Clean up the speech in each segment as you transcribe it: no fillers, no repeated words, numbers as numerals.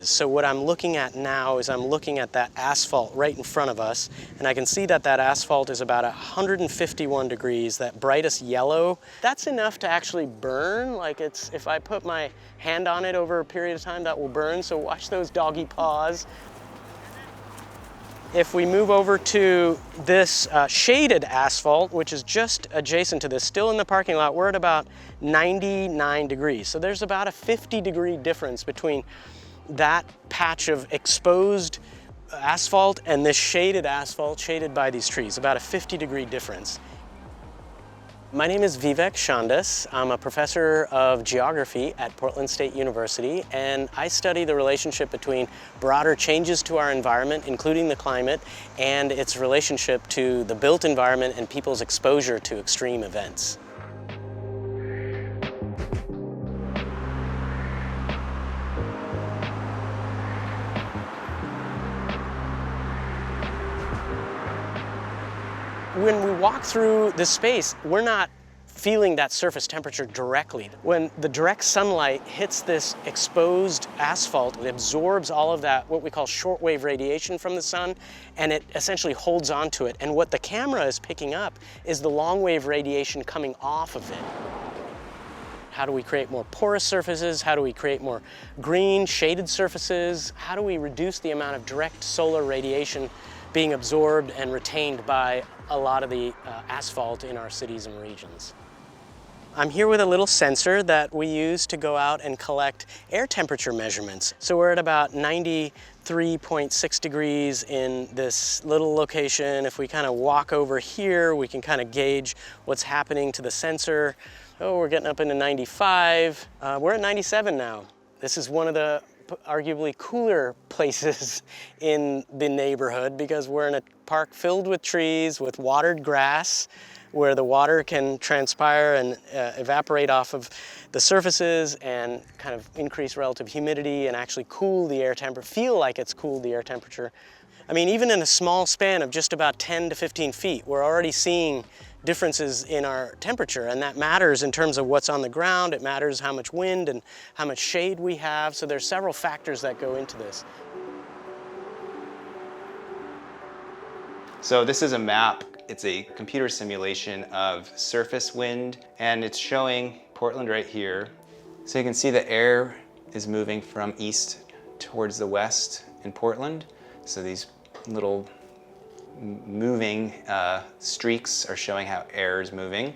So what I'm looking at now is I'm looking at that asphalt right in front of us, and I can see that that asphalt is about 151 degrees, that brightest yellow. That's enough to actually burn. Like, it's, if I put my hand on it over a period of time, that will burn. So watch those doggy paws. If we move over to this shaded asphalt, which is just adjacent to this, still in the parking lot, we're at about 99 degrees. So there's about a 50-degree difference between that patch of exposed asphalt and this shaded asphalt, shaded by these trees, about a 50-degree difference. My name is Vivek Shandas. I'm a professor of geography at Portland State University, and I study the relationship between broader changes to our environment, including the climate, and its relationship to the built environment and people's exposure to extreme events. When we walk through this space, we're not feeling that surface temperature directly. When the direct sunlight hits this exposed asphalt, it absorbs all of that, what we call shortwave radiation from the sun, and it essentially holds onto it. And what the camera is picking up is the long wave radiation coming off of it. How do we create more porous surfaces? How do we create more green, shaded surfaces? How do we reduce the amount of direct solar radiation being absorbed and retained by a lot of the asphalt in our cities and regions? I'm here with a little sensor that we use to go out and collect air temperature measurements. So we're at about 93.6 degrees in this little location. If we kind of walk over here, we can kind of gauge what's happening to the sensor. Oh, we're getting up into 95. We're at 97 now. This is one of the arguably cooler places in the neighborhood because we're in a park filled with trees, with watered grass, where the water can transpire and evaporate off of the surfaces and kind of increase relative humidity and actually cool the air temperature, feel like it's cooled the air temperature. I mean, even in a small span of just about 10 to 15 feet, we're already seeing differences in our temperature, and that matters in terms of what's on the ground. It matters how much wind and how much shade we have. So there's several factors that go into this. So this is a map. It's a computer simulation of surface wind, and it's showing Portland right here. So you can see the air is moving from east towards the west in Portland. So these little moving streaks are showing how air is moving.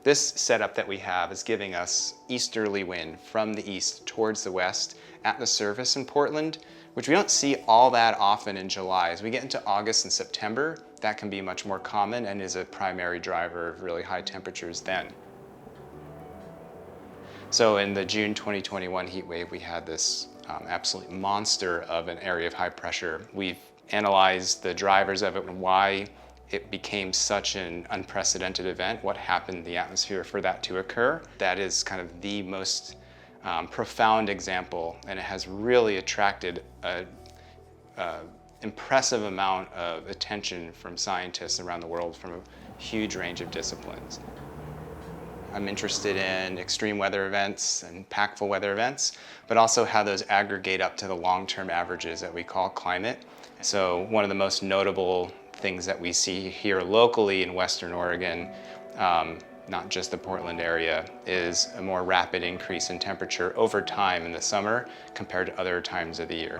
This setup that we have is giving us easterly wind from the east towards the west at the surface in Portland, which we don't see all that often in July. As we get into August and September, that can be much more common and is a primary driver of really high temperatures then. So in the June 2021 heat wave, we had this absolute monster of an area of high pressure. We've analyzed the drivers of it and why it became such an unprecedented event, what happened in the atmosphere for that to occur. That is kind of the most profound example, and it has really attracted an impressive amount of attention from scientists around the world from a huge range of disciplines. I'm interested in extreme weather events and impactful weather events, but also how those aggregate up to the long-term averages that we call climate. So one of the most notable things that we see here locally in Western Oregon, not just the Portland area, is a more rapid increase in temperature over time in the summer compared to other times of the year.